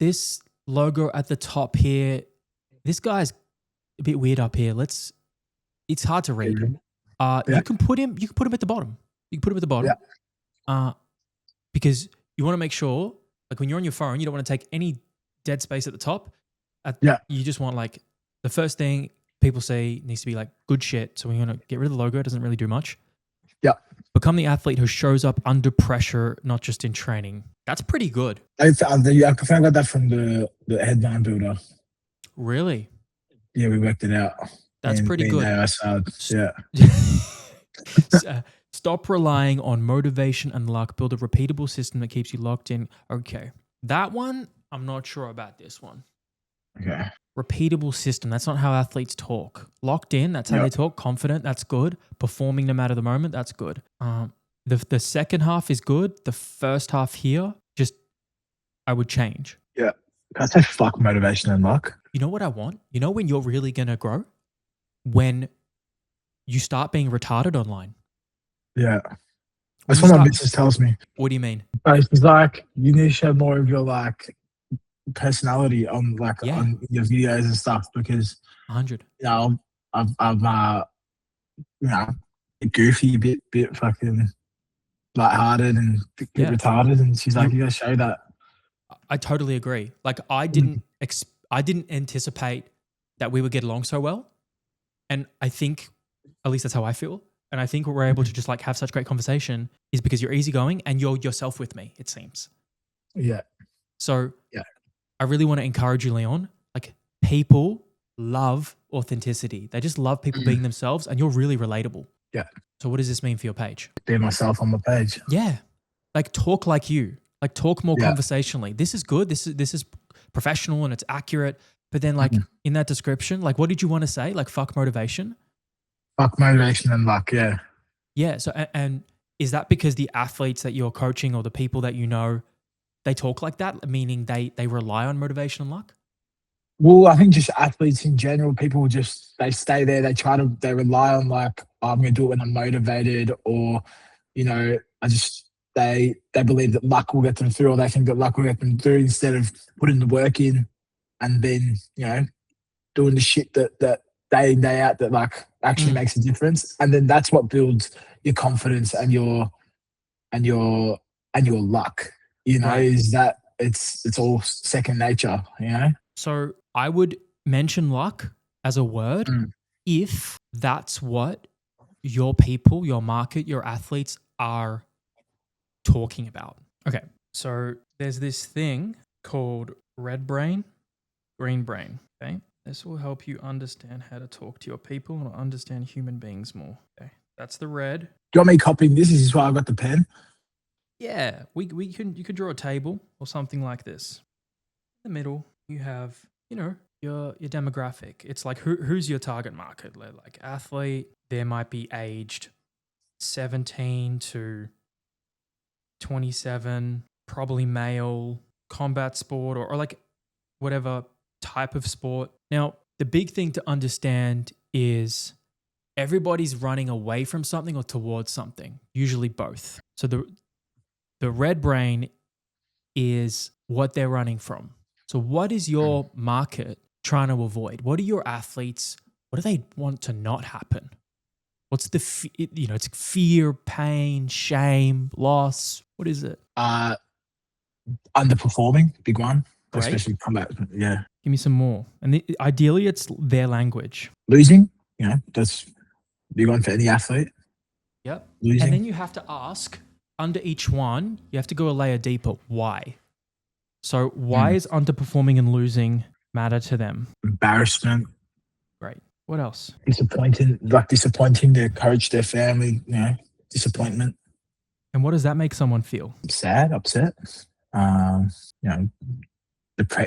this logo at the top here, this guy's a bit weird up here. It's hard to read. Yeah. You can put him at the bottom. You can put him at the bottom. Yeah. Because you want to make sure, like when you're on your phone, you don't want to take any dead space at the top. You just want like the first thing people say needs to be like good shit. So we're going to get rid of the logo. It doesn't really do much. Yeah. Become the athlete who shows up under pressure, not just in training. That's pretty good. I found I got that from the headline builder. Really? Yeah, we worked it out. That's pretty good. Stop relying on motivation and luck. Build a repeatable system that keeps you locked in. Okay. That one, I'm not sure about this one. Okay. Repeatable system. That's not how athletes talk. Locked in, that's how they talk. Confident, that's good. Performing no matter the moment, that's good. The second half is good. The first half here, just I would change. Yeah. Can I say fuck motivation and luck? You know what I want? You know when you're really going to grow? When you start being retarded online. Yeah. That's what my missus tells me. What do you mean? She's like, you need to show more of your like personality on like on your videos and stuff because 100. You know, I'm you know, goofy, bit fucking lighthearted and bit retarded, and she's like, you gotta show that. I totally agree. Like I didn't anticipate that we would get along so well, and I think at least that's how I feel. And I think we're able to just like have such great conversation is because you're easygoing and you're yourself with me, it seems. Yeah. So I really want to encourage you, Leon. Like people love authenticity. They just love people being themselves and you're really relatable. Yeah. So what does this mean for your page? Be myself on my page. Yeah. Like talk like you. Like talk more conversationally. This is good. This is professional and it's accurate. But then like in that description, like what did you want to say? Like fuck motivation? Fuck motivation and luck, yeah. Yeah. So, and is that because the athletes that you're coaching or the people that you know, they talk like that, meaning they rely on motivation and luck? Well, I think just athletes in general, people just, they stay there, they rely on like, oh, I'm going to do it when I'm motivated, or, you know, they believe that luck will get them through, or they think that luck will get them through instead of putting the work in and then, you know, doing the shit that day in, day out that like actually makes a difference. And then that's what builds your confidence and your luck, you know, is that it's all second nature, you know? So I would mention luck as a word if that's what your people, your market, your athletes are talking about. Okay. So there's this thing called red brain, green brain. Okay. This will help you understand how to talk to your people and understand human beings more. Okay. That's the red. Do you want me copying this? This is why I got the pen. Yeah. You can draw a table or something like this. In the middle, you have, you know, your demographic. It's like who's your target market? Like athlete, there might be aged 17 to 27, probably male, combat sport or like whatever type of sport. Now, the big thing to understand is everybody's running away from something or towards something, usually both. So the red brain is what they're running from. So what is your market trying to avoid? What are your athletes, what do they want to not happen? What's the, it's fear, pain, shame, loss. What is it? Underperforming, big one. Great. Especially combat, yeah. Give me some more. And ideally, it's their language. Losing, you know, that's big one for any athlete. Yep. Losing. And then you have to ask, under each one, you have to go a layer deeper. Why? So why is underperforming and losing matter to them? Embarrassment. Great. What else? Disappointing their coach, their family, you know, disappointment. And what does that make someone feel? Sad, upset. You know,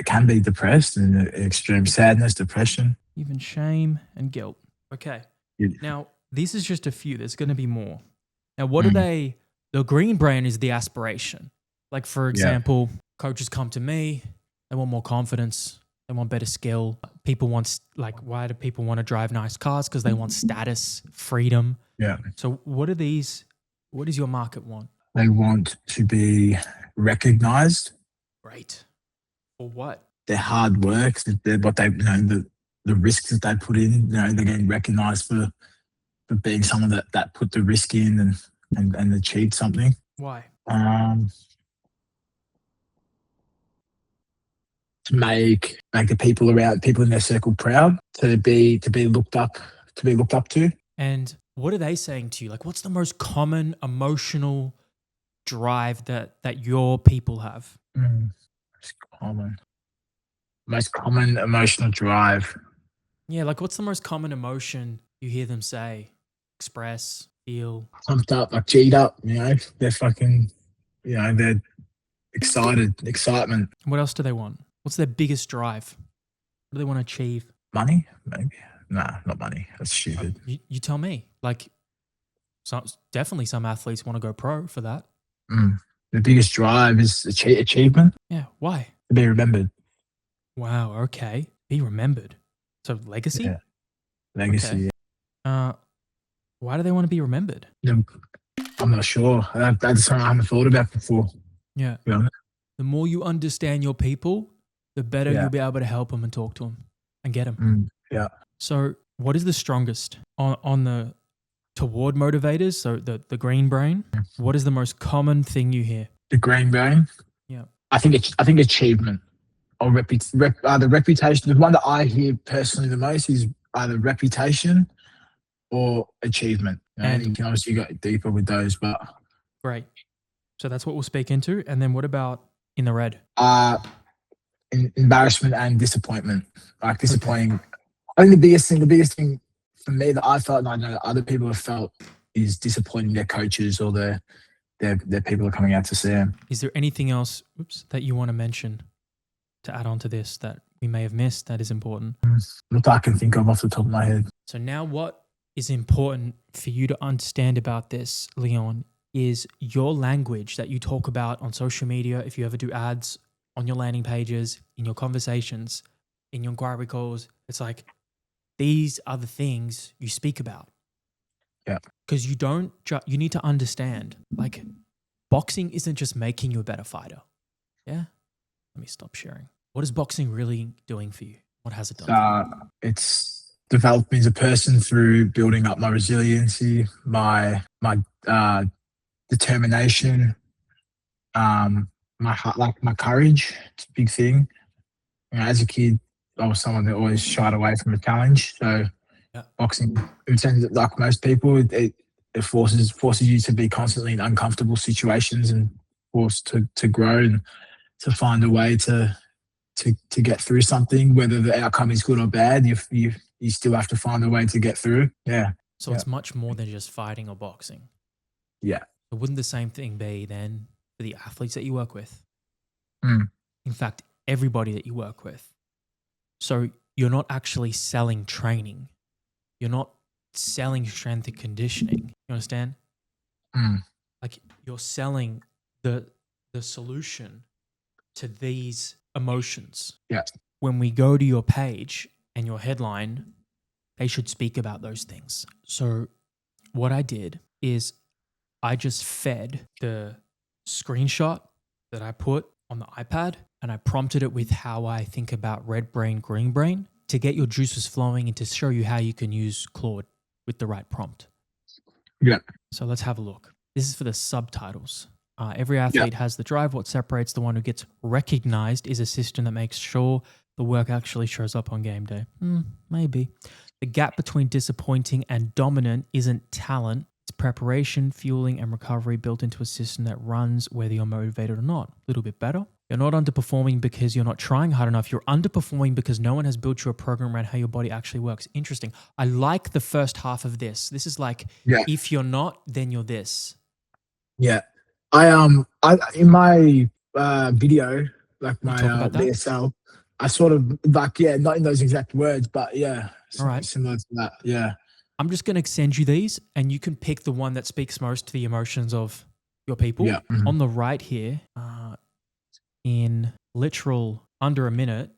can be depressed and extreme sadness, depression. Even shame and guilt. Okay. Yeah. Now, this is just a few. There's going to be more. Now, what are they? The green brain is the aspiration. Like, for example, coaches come to me. They want more confidence. They want better skill. People want, like, why do people want to drive nice cars? Because they want status, freedom. Yeah. So what are these? What does your market want? They want to be recognized. Great. Or what? their hard work, what they, the risks that they put in. They're getting recognised for being someone that put the risk in and achieved something. Why? Um, to make the people in their circle proud, to be looked up to. And what are they saying to you? Like, what's the most common emotional drive that your people have? Most common emotional drive. Yeah, like what's the most common emotion you hear them say, express, feel? Pumped up, like G'd up. They're fucking. They're excitement. What else do they want? What's their biggest drive? What do they want to achieve? Money, maybe. Nah, not money. That's stupid. You tell me. Like, definitely some athletes want to go pro for that. The biggest drive is achievement. Yeah. Why? To be remembered. Wow. Okay. Be remembered. So legacy. Yeah. Legacy. Okay. Why do they want to be remembered? Yeah. I'm not sure. That's something I haven't thought about before. Yeah. Yeah. The more you understand your people, the better you'll be able to help them and talk to them and get them. Yeah. So, what is the strongest on the toward motivators? So the green brain. What is the most common thing you hear? The green brain. Yeah. I think achievement or the reputation. The one that I hear personally the most is either reputation or achievement. And you can obviously go deeper with those, but great. So that's what we'll speak into. And then what about in the red? Embarrassment and disappointment. Like disappointing. Okay. I think the biggest thing for me that I felt, and I know that other people have felt, is disappointing their coaches or their people are coming out to see them. Is there anything else that you want to mention to add on to this that we may have missed that is important? Not that I can think of off the top of my head. So now what is important for you to understand about this, Leon, is your language that you talk about on social media. If you ever do ads on your landing pages, in your conversations, in your inquiry calls, it's like, these are the things you speak about. Yeah. Because you need to understand, like, boxing isn't just making you a better fighter. Yeah. Let me stop sharing. What is boxing really doing for you? What has it done? It's developed me as a person through building up my resiliency, my determination, my heart, like my courage. It's a big thing. As a kid, I was someone that always shied away from a challenge. So boxing, in terms of, like most people, it forces you to be constantly in uncomfortable situations and forced to grow and to find a way to get through something, whether the outcome is good or bad. You still have to find a way to get through. Yeah. So it's much more than just fighting or boxing. Yeah. But wouldn't the same thing be then for the athletes that you work with? In fact, everybody that you work with. So you're not actually selling training. You're not selling strength and conditioning. You understand? Like you're selling the solution to these emotions. Yeah. When we go to your page and your headline, they should speak about those things. So what I did is I just fed the screenshot that I put on the iPad and I prompted it with how I think about red brain, green brain to get your juices flowing and to show you how you can use Claude with the right prompt. Yeah. So let's have a look. This is for the subtitles. Every athlete has the drive. What separates the one who gets recognized is a system that makes sure the work actually shows up on game day. Maybe. The gap between disappointing and dominant isn't talent. It's preparation, fueling, and recovery built into a system that runs whether you're motivated or not. A little bit better. You're not underperforming because you're not trying hard enough. You're underperforming because no one has built you a program around how your body actually works. Interesting. I like the first half of this. This is like, if you're not, then you're this. Yeah. I in my video, like my BSL, I sort of like, not in those exact words, but similar to that. Yeah. I'm just going to send you these and you can pick the one that speaks most to the emotions of your people. Yeah. On the right here, in literal under a minute,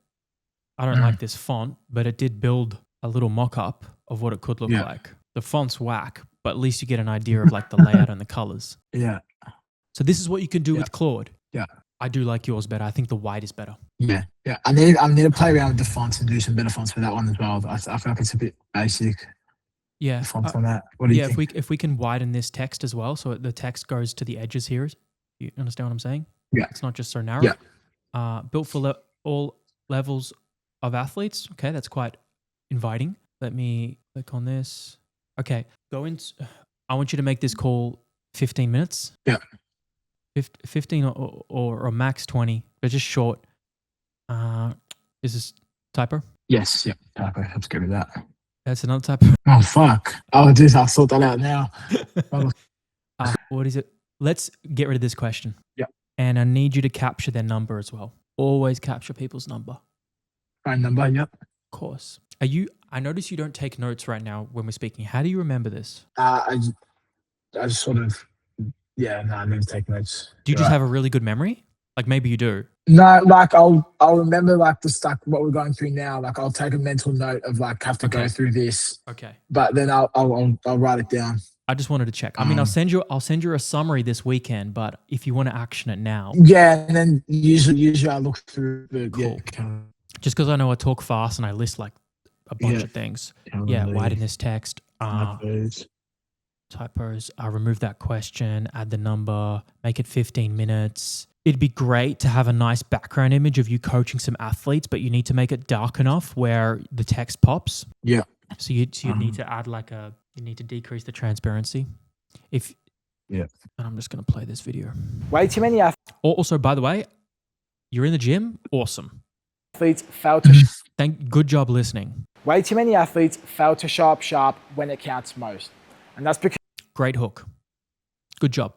I don't like this font, but it did build a little mock-up of what it could look like. The font's whack, but at least you get an idea of like the layout and the colors. Yeah. So this is what you can do with Claude. Yeah. I do like yours better. I think the white is better. Yeah, yeah. I need to play around with the fonts and do some better fonts for that one as well. I feel like it's a bit basic. Yeah. The fonts on that. What do you think? If we can widen this text as well, so the text goes to the edges here. You understand what I'm saying? Yeah. It's not just so narrow. Yeah. Built for all levels of athletes. Okay, that's quite inviting. Let me click on this. Okay, I want you to make this call 15 minutes. Yeah. 15 or max 20, but just short. Is this typo? Yes. Yeah. Typo. Let's go with that. That's another typo. Oh fuck! Oh, dude, I'll sort that out now. What is it? Let's get rid of this question. Yeah. And I need you to capture their number as well. Always capture people's number. Phone number. Yep. Of course. I notice you don't take notes right now when we're speaking. How do you remember this? I just sort of. Yeah. No, I need to take notes. Do you just have a really good memory? Like maybe you do. No, like I'll remember like what we're going through now. Like I'll take a mental note of like have to go through this. Okay. But then I'll write it down. I just wanted to check. I mean, I'll send you a summary this weekend, but if you want to action it now. Yeah, and then usually I look through the Just because I know I talk fast and I list like a bunch of things. Widen this text. Typos. Remove that question. Add the number. Make it 15 minutes. It'd be great to have a nice background image of you coaching some athletes, but you need to make it dark enough where the text pops. Yeah. So you need to add you need to decrease the transparency. And I'm just going to play this video. Way too many Also, by the way, you're in the gym. Awesome. athletes fail to. Good job listening. Way too many athletes fail to show up sharp when it counts most, and that's because. Great hook. Good job.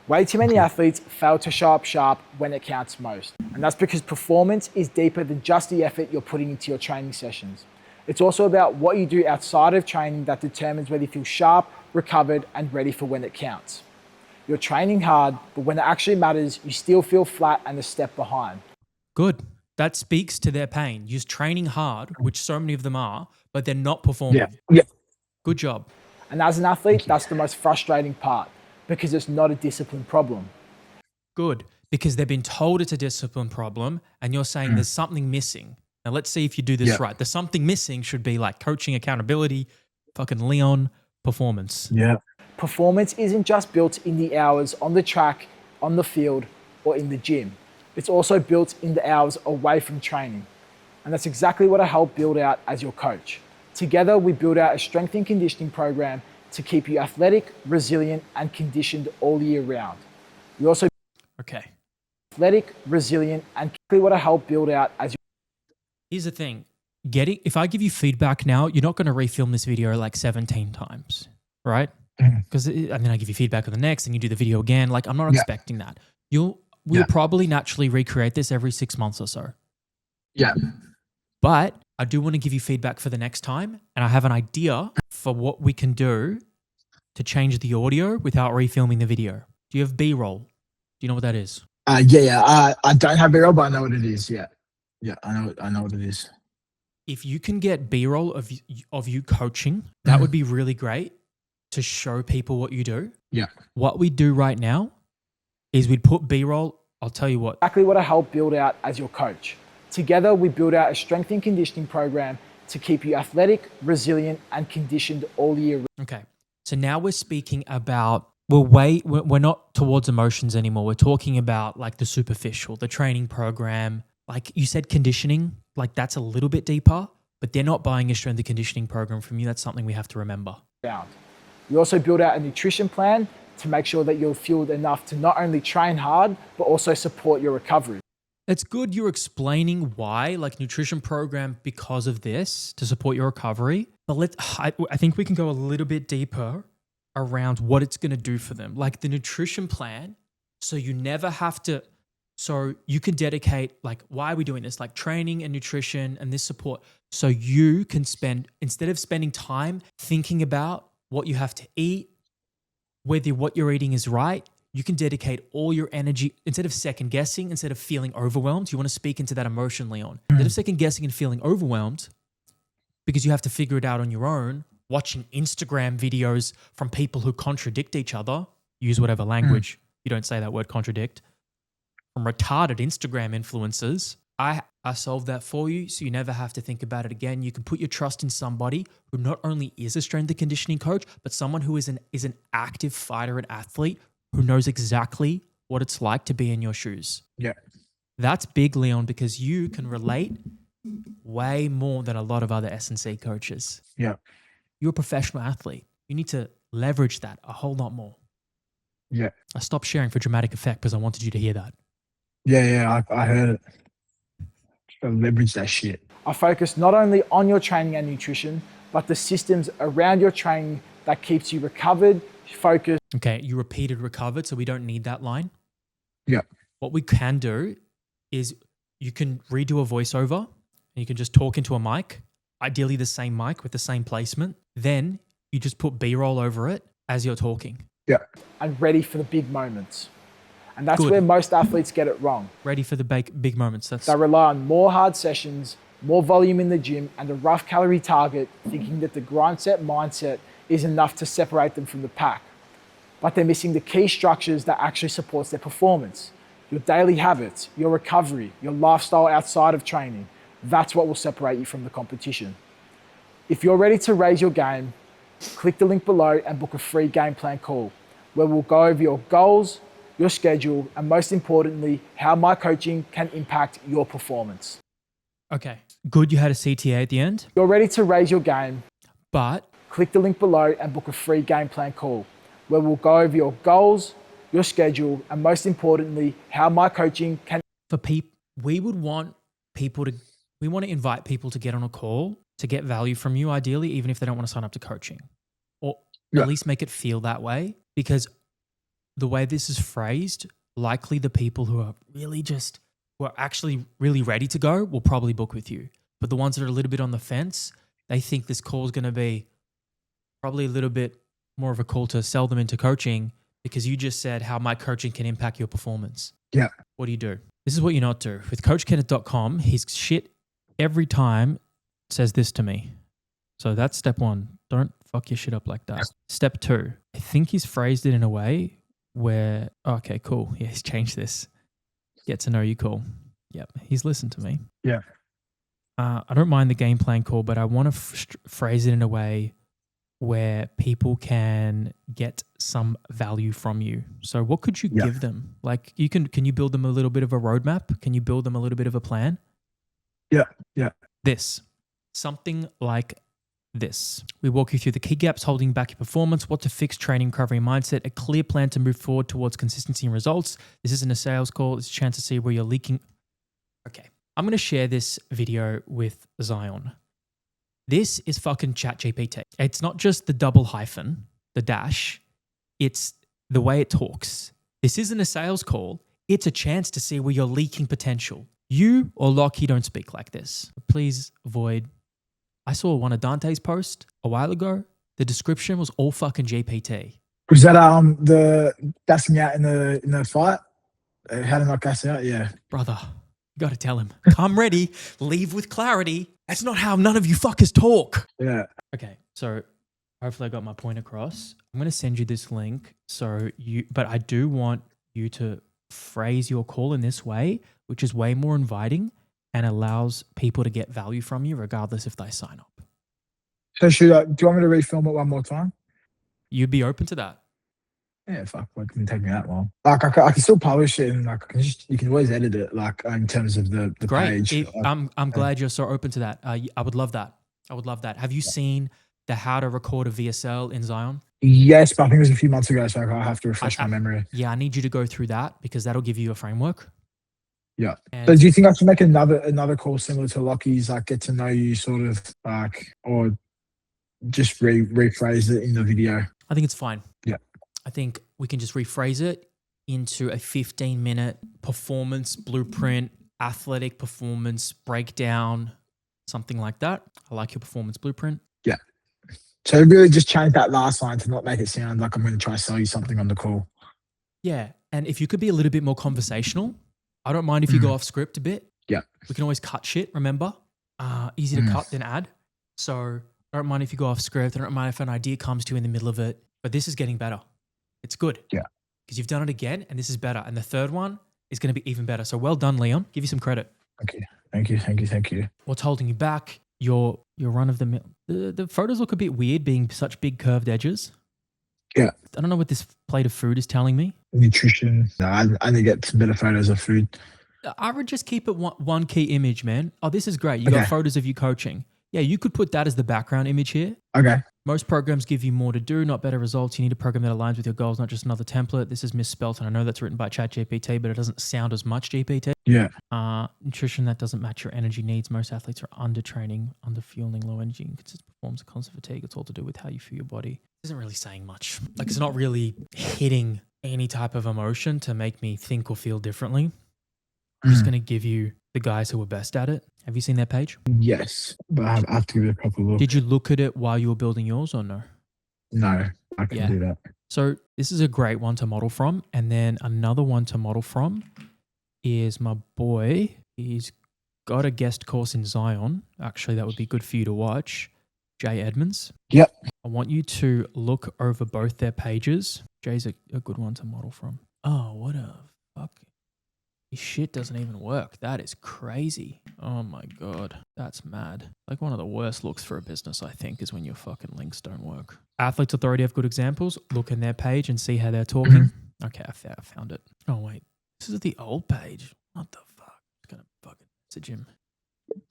Way too many athletes fail to show up sharp when it counts most. And that's because performance is deeper than just the effort you're putting into your training sessions. It's also about what you do outside of training that determines whether you feel sharp, recovered, and ready for when it counts. You're training hard, but when it actually matters, you still feel flat and a step behind. Good. That speaks to their pain. You're training hard, which so many of them are, but they're not performing. Yeah. Good job. And as an athlete, that's the most frustrating part because it's not a discipline problem. Good. Because they've been told it's a discipline problem and you're saying there's something missing. Now let's see if you do this right. The something missing should be like coaching accountability, fucking Leon, performance. Yeah. Performance isn't just built in the hours on the track, on the field, or in the gym. It's also built in the hours away from training. And that's exactly what I help build out as your coach. Together, we build out a strength and conditioning program to keep you athletic, resilient, and conditioned all year round. We also athletic, resilient, and what I help build out as your. Here's the thing. If I give you feedback now, you're not going to refilm this video like 17 times, right? Because and then I give you feedback on the next and you do the video again. Like I'm not expecting that. We'll probably naturally recreate this every 6 months or so. Yeah. But I do want to give you feedback for the next time. And I have an idea for what we can do to change the audio without refilming the video. Do you have B-roll? Do you know what that is? I don't have B-roll, but I know what it is. Yeah. Yeah, I know what it is. If you can get B-roll of you coaching, that would be really great to show people what you do. Yeah. What we do right now is we'd put B-roll. I'll tell you what. Exactly what I help build out as your coach. Together, we build out a strength and conditioning program to keep you athletic, resilient, and conditioned all year round. Okay. So now we're speaking about, we're not towards emotions anymore. We're talking about like the superficial, the training program. Like you said, conditioning, like that's a little bit deeper, but they're not buying a strength and conditioning program from you. That's something we have to remember. We also build out a nutrition plan to make sure that you're fueled enough to not only train hard, but also support your recovery. It's good you're explaining why, like nutrition program because of this to support your recovery. But I think we can go a little bit deeper around what it's going to do for them. Like the nutrition plan, so you never have to, so you can dedicate, like, why are we doing this? Like training and nutrition and this support. So you can spend, instead of spending time thinking about what you have to eat, whether what you're eating is right, you can dedicate all your energy, instead of second guessing, instead of feeling overwhelmed, you want to speak into that emotion, Leon. Instead of second guessing and feeling overwhelmed, because you have to figure it out on your own, watching Instagram videos from people who contradict each other, use whatever language, you don't say that word contradict. from retarded Instagram influencers. I solved that for you, so you never have to think about it again. You can put your trust in somebody who not only is a strength and conditioning coach, but someone who is an active fighter and athlete who knows exactly what it's like to be in your shoes. Yeah. That's big, Leon, because you can relate way more than a lot of other S&C coaches. Yeah. You're a professional athlete. You need to leverage that a whole lot more. Yeah. I stopped sharing for dramatic effect because I wanted you to hear that. Yeah, I heard it. Gotta leverage that shit. I focus not only on your training and nutrition, but the systems around your training that keeps you recovered, focused. Okay, you repeated recovered, so we don't need that line. Yeah. What we can do is you can redo a voiceover and you can just talk into a mic, ideally the same mic with the same placement. Then you just put B-roll over it as you're talking. Yeah. And ready for the big moments. And that's Good. where most athletes get it wrong. Ready for the big moments. They rely on more hard sessions, more volume in the gym, and a rough calorie target, thinking that the grind set mindset is enough to separate them from the pack. But they're missing the key structures that actually supports their performance. Your daily habits, your recovery, your lifestyle outside of training. That's what will separate you from the competition. If you're ready to raise your game, click the link below and book a free game plan call, where we'll go over your goals, your schedule, and most importantly, how my coaching can impact your performance. Okay, good you had a CTA at the end. You're ready to raise your game, but click the link below and book a free game plan call, where we'll go over your goals, your schedule, and most importantly, how my coaching can. For people, we want to invite people to get on a call to get value from you, ideally, even if they don't want to sign up to coaching, or at least make it feel that way, because the way this is phrased, likely the people who are actually really ready to go will probably book with you. But the ones that are a little bit on the fence, they think this call is going to be probably a little bit more of a call to sell them into coaching, because you just said how my coaching can impact your performance. Yeah. What do? This is what you not do. With CoachKenneth.com, his shit every time says this to me. So that's step one. Don't fuck your shit up like that. Step two, I think he's phrased it in a way where, okay, cool. Yeah, he's changed this. Get to know you call. Yep, he's listened to me. Yeah. I don't mind the game plan call, but I want to phrase it in a way where people can get some value from you. So what could you give them? Like can you build them a little bit of a roadmap? Can you build them a little bit of a plan? Yeah. Something like this. We walk you through the key gaps holding back your performance, what to fix, training, recovery, mindset, a clear plan to move forward towards consistency and results. This isn't a sales call. It's a chance to see where you're leaking. Okay. I'm going to share this video with Zion. This is fucking ChatGPT. It's not just the double hyphen, the dash. It's the way it talks. This isn't a sales call. It's a chance to see where you're leaking potential. You or Lockie don't speak like this. Please avoid. I saw one of Dante's posts a while ago. The description was all fucking GPT. Was that the gassing out in the fight? How to not gas out? Yeah. Brother, you got to tell him. Come ready, leave with clarity. That's not how none of you fuckers talk. Yeah. Okay, so hopefully I got my point across. I'm going to send you this link. But I do want you to phrase your call in this way, which is way more inviting and allows people to get value from you regardless if they sign up. So do you want me to refilm it one more time? You'd be open to that? Yeah, fuck, it didn't take me that long. Like I can still publish it, and like you can always edit it, like in terms of the Great. page. I'm glad you're so open to that. I would love that. Have you seen the how to record a VSL in Zion? Yes, but I think it was a few months ago, so I have to refresh my memory. Yeah, I need you to go through that because that'll give you a framework. Yeah. And so do you think I should make another call similar to Lockie's, like get to know you sort of like, or just rephrase it in the video? I think it's fine. Yeah. I think we can just rephrase it into a 15-minute performance blueprint, athletic performance breakdown, something like that. I like your performance blueprint. Yeah. So really just change that last line to not make it sound like I'm going to try to sell you something on the call. Yeah. And if you could be a little bit more conversational, I don't mind if you go off script a bit. Yeah. We can always cut shit, remember? Easy to cut than add. So I don't mind if you go off script. I don't mind if an idea comes to you in the middle of it. But this is getting better. It's good. Yeah. Because you've done it again and this is better. And the third one is going to be even better. So well done, Leon. Give you some credit. Thank you. What's holding you back? Your run of the mill. The photos look a bit weird being such big curved edges. Yeah. I don't know what this plate of food is telling me. Nutrition. No, I need to get some better photos of food. I would just keep it one key image, man. Oh, this is great. You got photos of you coaching. Yeah, you could put that as the background image here. Okay. Most programs give you more to do, not better results. You need a program that aligns with your goals, not just another template. This is misspelt, and I know that's written by ChatGPT, but it doesn't sound as much GPT. Yeah. Nutrition that doesn't match your energy needs. Most athletes are undertraining, underfueling, low energy, inconsistent performance, constant fatigue. It's all to do with how you feel your body. It isn't really saying much. Like, it's not really hitting any type of emotion to make me think or feel differently. I'm just going to give you the guys who are best at it. Have you seen their page? Yes, but I have to give it a proper look. Did you look at it while you were building yours or no? No, I can do that. So this is a great one to model from. And then another one to model from is my boy. He's got a guest course in Zion. Actually, that would be good for you to watch. Jay Edmonds. Yep. I want you to look over both their pages. Jay's a good one to model from. Oh, what a fuck. This shit doesn't even work. That is crazy. Oh my God. That's mad. Like one of the worst looks for a business, I think, is when your fucking links don't work. Athletes Authority have good examples. Look in their page and see how they're talking. Okay, I found it. Oh wait. This is the old page. What the fuck? I'm gonna fucking message him.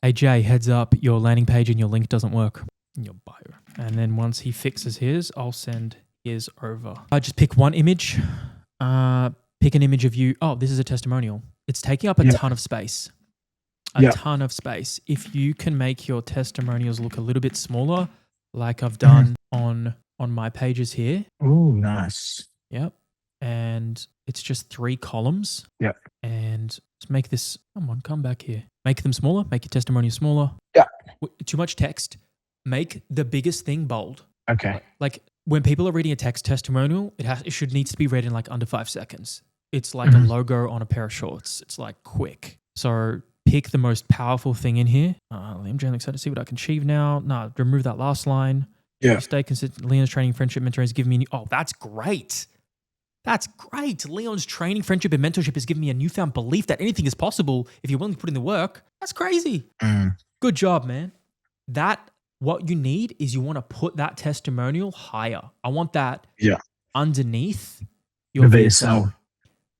Hey Jay, heads up. Your landing page and your link doesn't work in your bio. And then once he fixes his, I'll send his over. I just pick one image. Pick an image of you. Oh, this is a testimonial. It's taking up a ton of space. A ton of space. If you can make your testimonials look a little bit smaller, like I've done on my pages here. Oh, nice. Yep. And it's just 3 columns. Yep. And let's make this, come back here. Make them smaller. Make your testimonial smaller. Yeah. Too much text. Make the biggest thing bold. Okay. Like when people are reading a text testimonial, it needs to be read in like under 5 seconds. It's like a logo on a pair of shorts. It's like quick. So pick the most powerful thing in here. Liam Jane, excited to see what I can achieve now. No, remove that last line. Yeah. Stay consistent. Leon's training, friendship, mentoring has given me. Oh, that's great. That's great. Leon's training, friendship, and mentorship has given me a newfound belief that anything is possible if you're willing to put in the work. That's crazy. Good job, man. What you need is you want to put that testimonial higher. I want that underneath your VSL.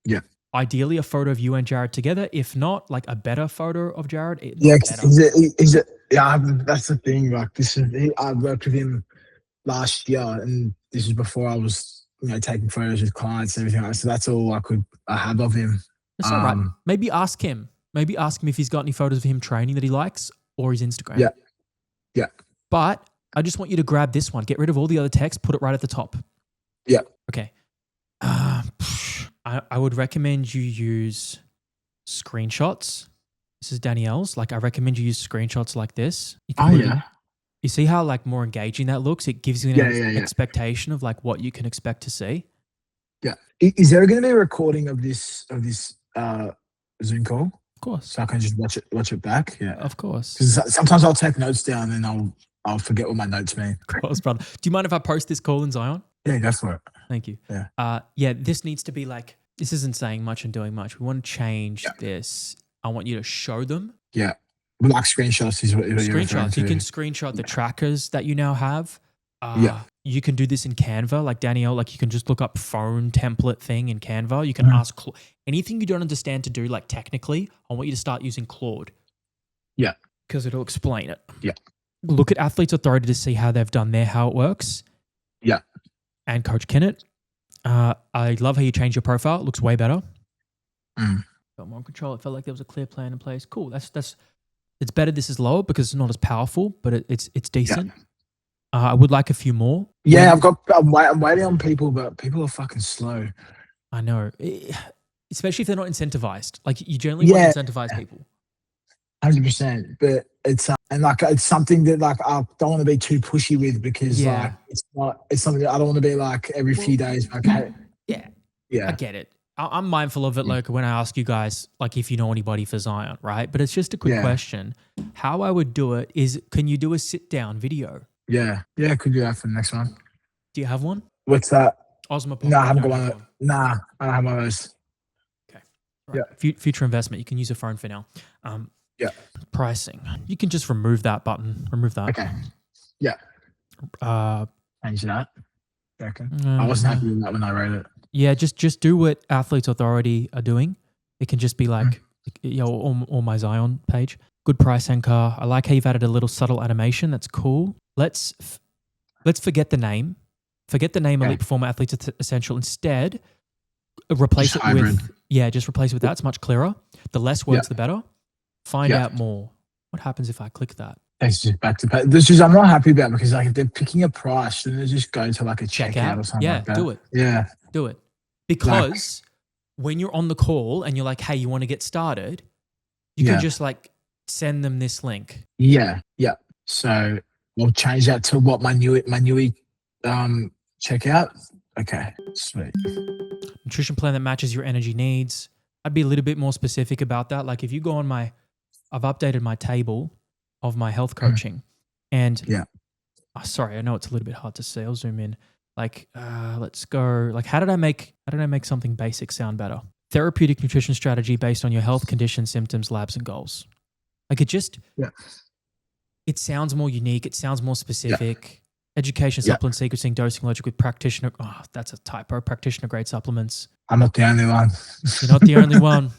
Yeah. Ideally, a photo of you and Jared together. If not, like a better photo of Jared. Yeah, that's the thing. Like I worked with him last year, and this is before I was, taking photos with clients and everything. So that's all I have of him. That's all right. Maybe ask him. Maybe ask him if he's got any photos of him training that he likes or his Instagram. Yeah. Yeah. But I just want you to grab this one. Get rid of all the other text. Put it right at the top. Yeah. Okay. I would recommend you use screenshots. This is Danielle's. Like, I recommend you use screenshots like this. You see how like more engaging that looks? It gives you an expectation of like what you can expect to see. Yeah. Is there going to be a recording of this Zoom call? Of course. So I can just watch it back. Yeah. Of course. Because sometimes I'll take notes down and I'll forget what my notes mean. Of course, brother. Do you mind if I post this call in Zion? Yeah, go for it. Thank you. Yeah. This needs to be like, this isn't saying much and doing much. We want to change this. I want you to show them. Yeah. But like screenshots is what you're screenshots. You can screenshot the trackers that you now have. You can do this in Canva. Like Danielle, like you can just look up phone template thing in Canva. You can ask anything you don't understand to do, like technically, I want you to start using Claude. Yeah. Because it'll explain it. Yeah. Look at Athletes Authority to see how they've done how it works. Yeah. And Coach Kennett. I love how you changed your profile. It looks way better. Got more control. It felt like there was a clear plan in place. Cool. It's better this is lower because it's not as powerful, but it's decent. Yeah. I would like a few more. Yeah, I'm waiting on people, but people are fucking slow. I know. Especially if they're not incentivized. Like you generally want to incentivize people. 100%. But it's something that like I don't want to be too pushy with because like it's something that I don't want to be like every few days. Okay. Yeah. I get it. I'm mindful of it. Like when I ask you guys, like if you know anybody for Zion, right? But it's just a quick question. How I would do it is, can you do a sit down video? Yeah. Yeah. Could do that for the next one. Do you have one? What's that? Osmo. No, I haven't got one. Nah, I don't have one of those. Okay. Yeah. Future investment. You can use a phone for now. Yeah. Pricing. You can just remove that button. Remove that. Okay. Yeah. Change that. Okay. I wasn't happy with that when I wrote it. Yeah, just do what Athletes Authority are doing. It can just be like, or my Zion page. Good price anchor. I like how you've added a little subtle animation. That's cool. Let's forget the name. Forget the name Elite Performer Athletes Essential. Instead, replace it with just replace it with that. It's much clearer. The less words, the better. Find out more. What happens if I click that? It's just back to pay. This is I'm not happy about because like if they're picking a price, then they just go to like a checkout or something like that. Do it. Yeah. Do it. Because when you're on the call and you're like, hey, you want to get started, you can just like send them this link. Yeah. Yeah. So we'll change that to what my new checkout. Okay. Sweet. Nutrition plan that matches your energy needs. I'd be a little bit more specific about that. Like if you go on I've updated my table of my health coaching and sorry, I know it's a little bit hard to see. I'll zoom in. Like, let's go. Like, how did I make something basic sound better? Therapeutic nutrition strategy based on your health condition, symptoms, labs, and goals. Like it sounds more unique. It sounds more specific. Education, supplement sequencing, dosing logic with practitioner. Oh, that's a typo. Practitioner grade supplements. I'm not the only one. You're not the only one.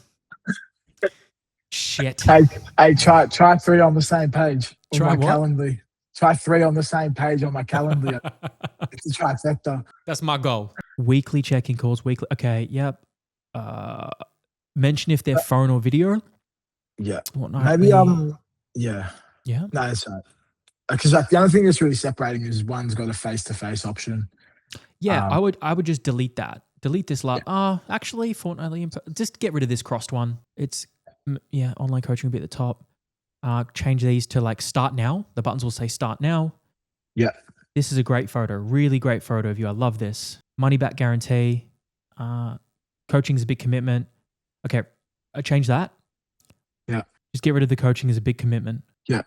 Shit. Hey, try 3 on the same page. Try what? Calendly. Try 3 on the same page on my calendar. It's a trifecta. That's my goal. Weekly check-in calls. Weekly. Okay. Yep. Mention if they're phone or video. Yeah. Maybe. Yeah. Yeah. No, that's right. Because like the only thing that's really separating is one's got a face-to-face option. Yeah, I would just delete that. Delete this. Actually, fortnightly. Just get rid of this crossed one. It's online coaching will be at the top. Change these to like start now. The buttons will say start now. Yeah. This is a great photo. Really great photo of you. I love this. Money back guarantee. Coaching is a big commitment. Okay, I change that. Yeah. Just get rid of the coaching is a big commitment. Yeah.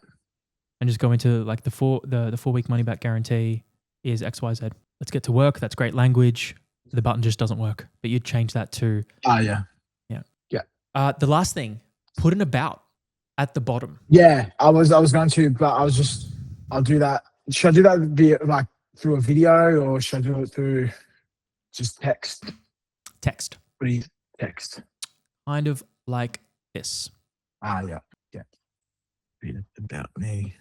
And just go into like the 4-week money back guarantee is XYZ. Let's get to work. That's great language. The button just doesn't work. But you'd change that to Yeah. The last thing, put an about at the bottom. Yeah, I was going to, but I'll do that. Should I do that via like through a video or should I do it through just text? Text. What do you text? Kind of like this. Yeah. Read it about me.